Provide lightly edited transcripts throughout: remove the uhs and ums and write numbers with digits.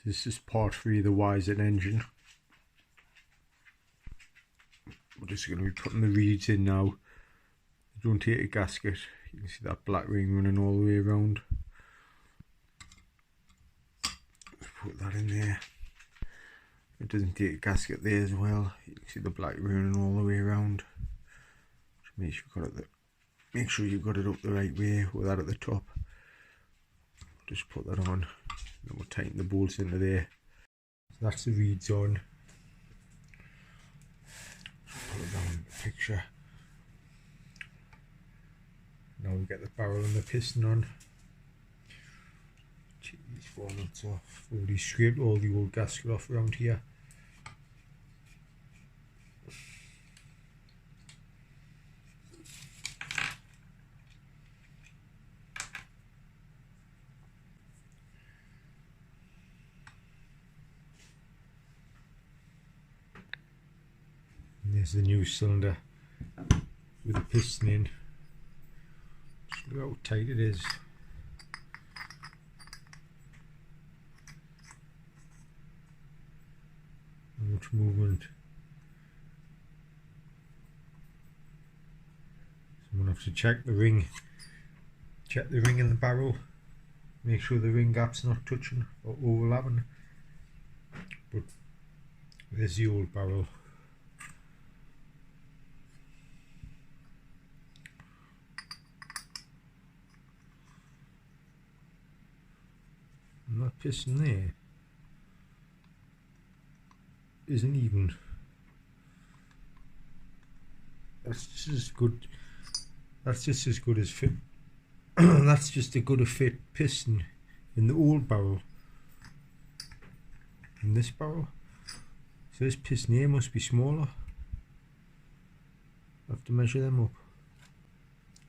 This is part 3 of the Yz80 engine. We're just going to be putting the reeds in now. Don't take a gasket. You can see that black ring running all the way around. Let's put that in there. It doesn't take a gasket there as well. You can see the black ring running all the way around. Just make sure you've got it up the right way with that at the top. Just put that on. Then we'll tighten the bolts into there. So that's the reeds on. Put it down in the picture. Now we get the barrel and the piston on. Take these 4 nuts off. Already scraped all the old gasket off around here. And there's the new cylinder with the piston in. Just look how tight it is. Not much movement. So I'm going to have to check the ring. Check the ring in the barrel. Make sure the ring gap's not touching or overlapping. But there's the old barrel. And that piston there isn't even. That's just as good. That's just as good as fit. That's just a good a fit piston in the old barrel. In this barrel, so this piston here must be smaller. I have to measure them up.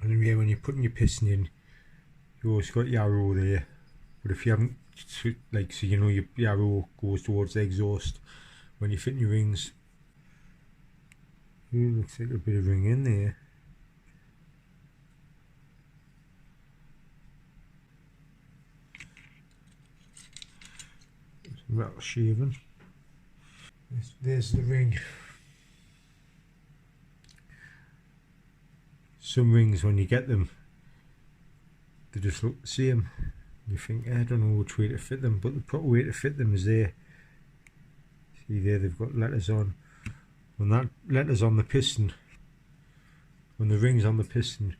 Anyway, when you're putting your piston in, you always got your arrow there. But if you haven't, like, so you know your arrow goes towards the exhaust when you're fitting your rings. Ooh, looks like a bit of ring in there. Metal shaving. There's the ring. Some rings, when you get them, they just look the same. You think, I don't know which way to fit them, but the proper way to fit them is there. See there, they've got letters on. When that letter's on the piston, when the ring's on the piston, it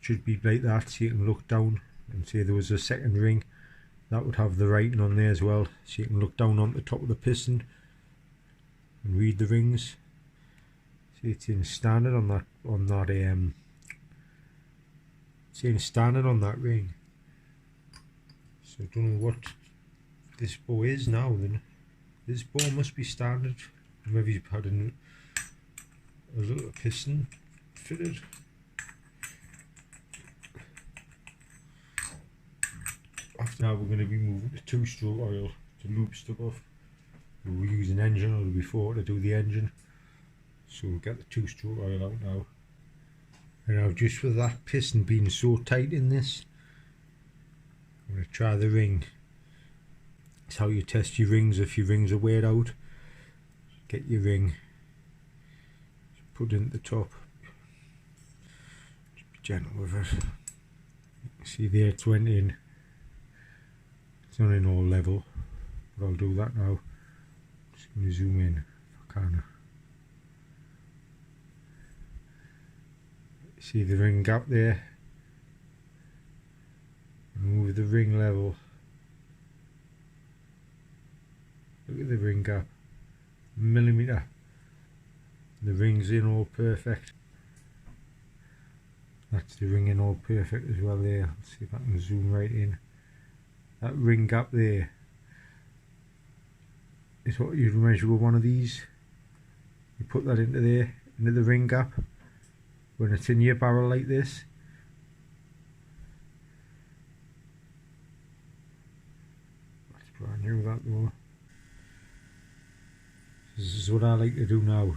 should be like that, so you can look down and say there was a second ring. That would have the writing on there as well, so you can look down on the top of the piston and read the rings. See, it's in standard on that it's in standard on that ring. So I don't know what this bow is now then. This bow must be standard. Maybe you've had a little piston fitted. After now we're going to be moving to 2-stroke oil to lube stuff off. We were using engine oil before to do the engine. So we'll get the 2-stroke oil out now. And now, just with that piston being so tight in this, I'm going to try the ring. It's how you test your rings. If your rings are wear out, get your ring, put it in at the top. Just be gentle with it. See there, it's went in. It's not in all level, but I'll do that now. Just going to zoom in if I can. See the ring gap there? Move the ring level. Look at the ring gap. Millimetre. The ring's in all perfect. That's the ring in all perfect as well there. Let's see if I can zoom right in. That ring gap there is what you'd measure with one of these. You put that into there, into the ring gap, when it's in your barrel like this. That's brand new, that though. This is what I like to do now.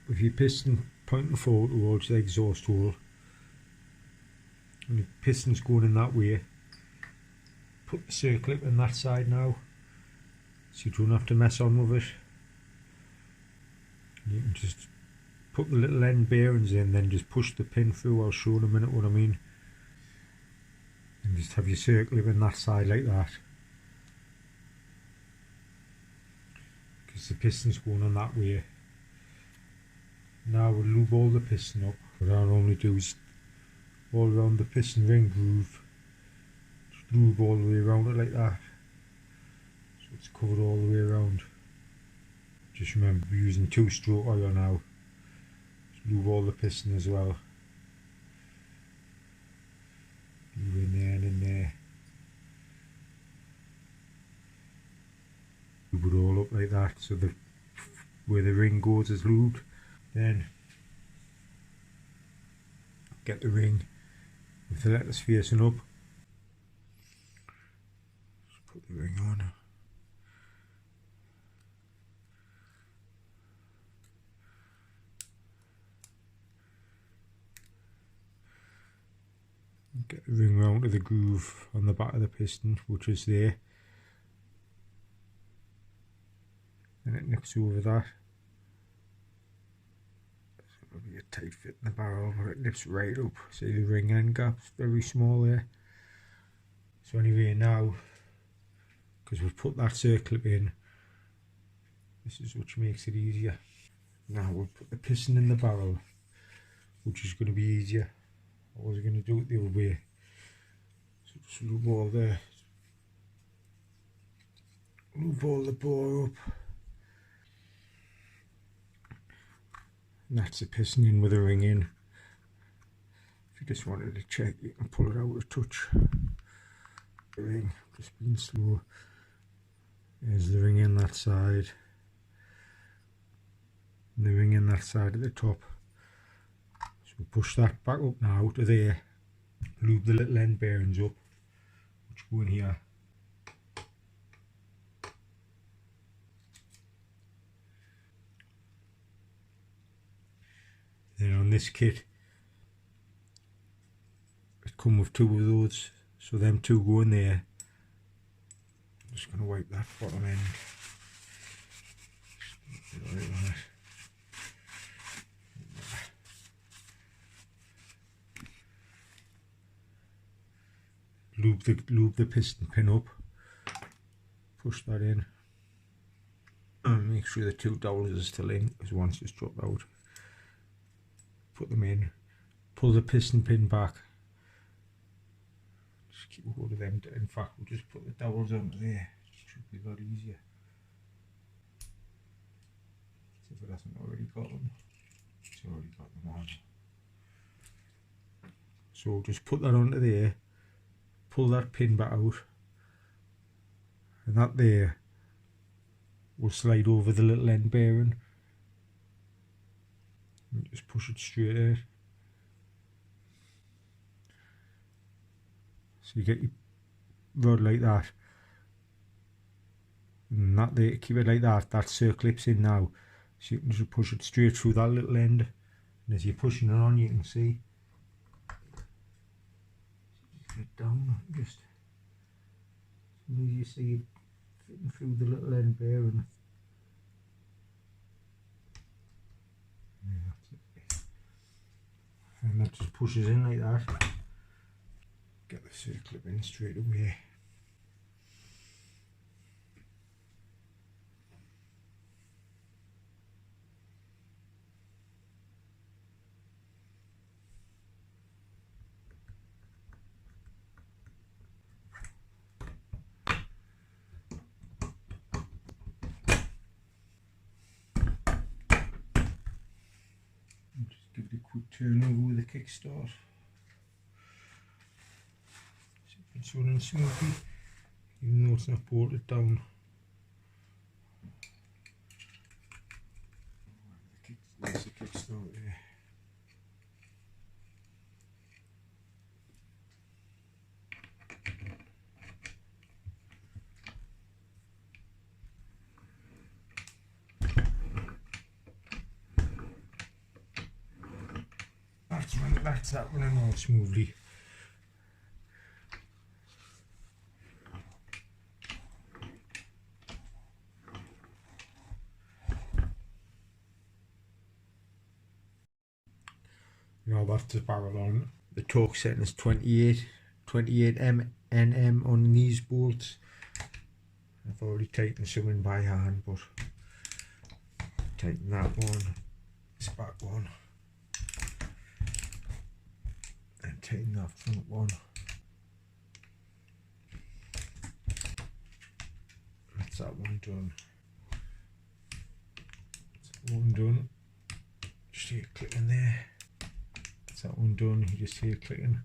With your piston pointing forward towards the exhaust hole, and the piston's going in that way, put the circlip in that side now, so you don't have to mess on with it. You can just put the little end bearings in, then just push the pin through. I'll show in a minute what I mean. And just have your circlip in that side like that, because the piston's going on that way. Now we'll lube all the piston up. What I normally do is all around the piston ring groove, just lube all the way around it like that, so it's covered all the way around. Just remember, we're using 2-stroke oil now. Just lube all the piston as well. Lube in there and in there. Lube it all up like that, so the where the ring goes is lubed. Then get the ring with the letters facing up. Just put the ring on. Get the ring round to the groove on the back of the piston, which is there. And it nips over that. It'll be a tight fit in the barrel, but it nips right up. See the ring end gap's very small there. So anyway, now, because we've put that circlip in, this is which makes it easier. Now we'll put the piston in the barrel, which is going to be easier. I was going to do it the other way. So just lube all there. Lube all the bore up. And that's the piston in with the ring in. If you just wanted to check, you can pull it out a touch. The ring, just being slow. There's the ring in that side. And the ring in that side at the top. So we'll push that back up now to there. Lube the little end bearings up, which go in here. Then on this kit, it come with 2 of those, so them 2 go in there. I'm just going to wipe that bottom end. Lube the piston pin up. Push that in, and make sure the 2 dowels are still in, because once it's dropped out. Put them in, pull the piston pin back, just keep a hold of them. In fact, we'll just put the dowels onto there, it should be a lot easier. See if it hasn't already got them. It's already got them on. So just put that onto there, pull that pin back out, and that there will slide over the little end bearing. And just push it straight out. So you get your rod like that, and that there, keep it like that. That circlip's in now, so you can just push it straight through that little end. And as you're pushing it on, you can see it down. Just as soon as you see it fitting through the little end bearing. And that just pushes in like that. Get the circlip in straight away. Give it a quick turn over with a kickstart. See if it's running smoothly, even though it's not bolted down. There's the kickstart there. That's that running all smoothly. Now that's the barrel on. The torque setting is 28 Nm on these bolts. I've already tightened some in by hand, but tighten that one, this back one, and tighten that front one. That's that one done. That's that one done. Just hear clicking there. That's that one done. You just hear clicking.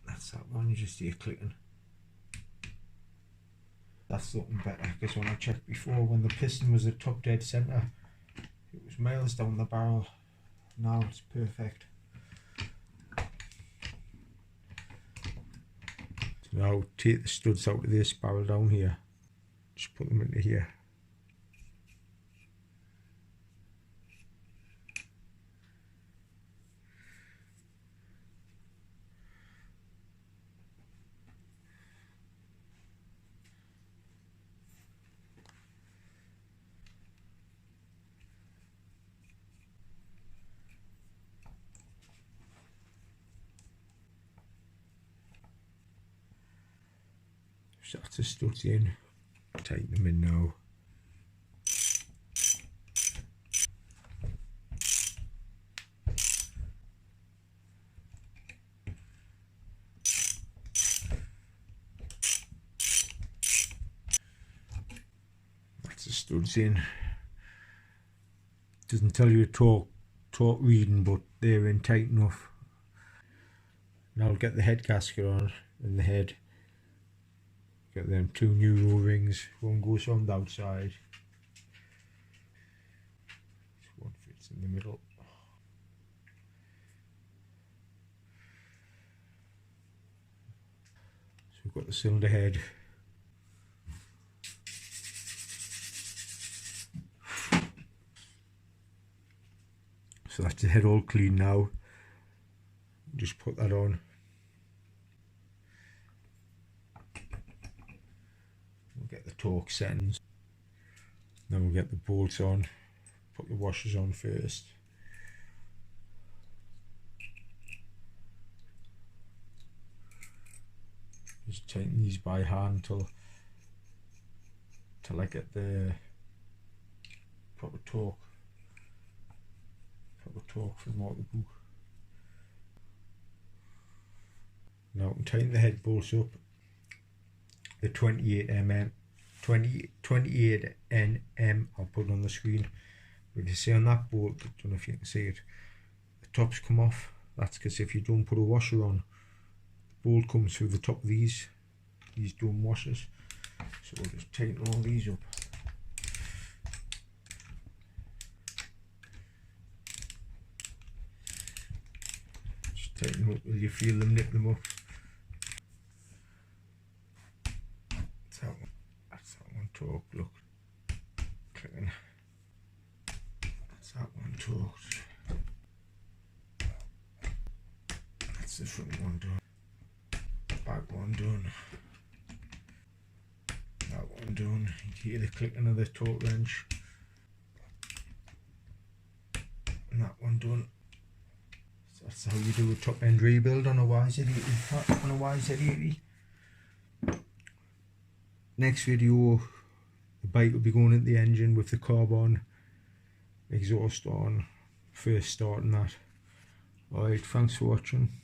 That's that one. You just hear clicking. That's looking better, because when I checked before, when the piston was at top dead centre, it was miles down the barrel. Now it's perfect. So now take the studs out of this barrel down here, just put them into here. So that's the studs in, tighten them in now. That's the studs in. Doesn't tell you a torque reading, but they're in tight enough. Now I'll get the head gasket on and the head. Get them two new O-rings, one goes on the outside, this one fits in the middle. So we've got the cylinder head. So that's the head all clean now. Just put that on. Get the torque settings. Then we'll get the bolts on, put the washers on first. Just tighten these by hand till I get the proper torque for the motor book. Now I can tighten the head bolts up. The 28 Nm I'll put on the screen. But you see on that bolt, I don't know if you can see it, the tops come off. That's because if you don't put a washer on, the bolt comes through the top of these dome washers. So we'll just tighten all these up. Just tighten them up till you feel them nip them up. That's that one torque, look, clicking. That's that one torque. That's the front one done. Back one done. That one done. You hear the clicking of the torque wrench. And that one done. So that's how you do a top end rebuild on a Yz80. Next video, the bike will be going into the engine with the carb on, exhaust on, first starting that. Alright, thanks for watching.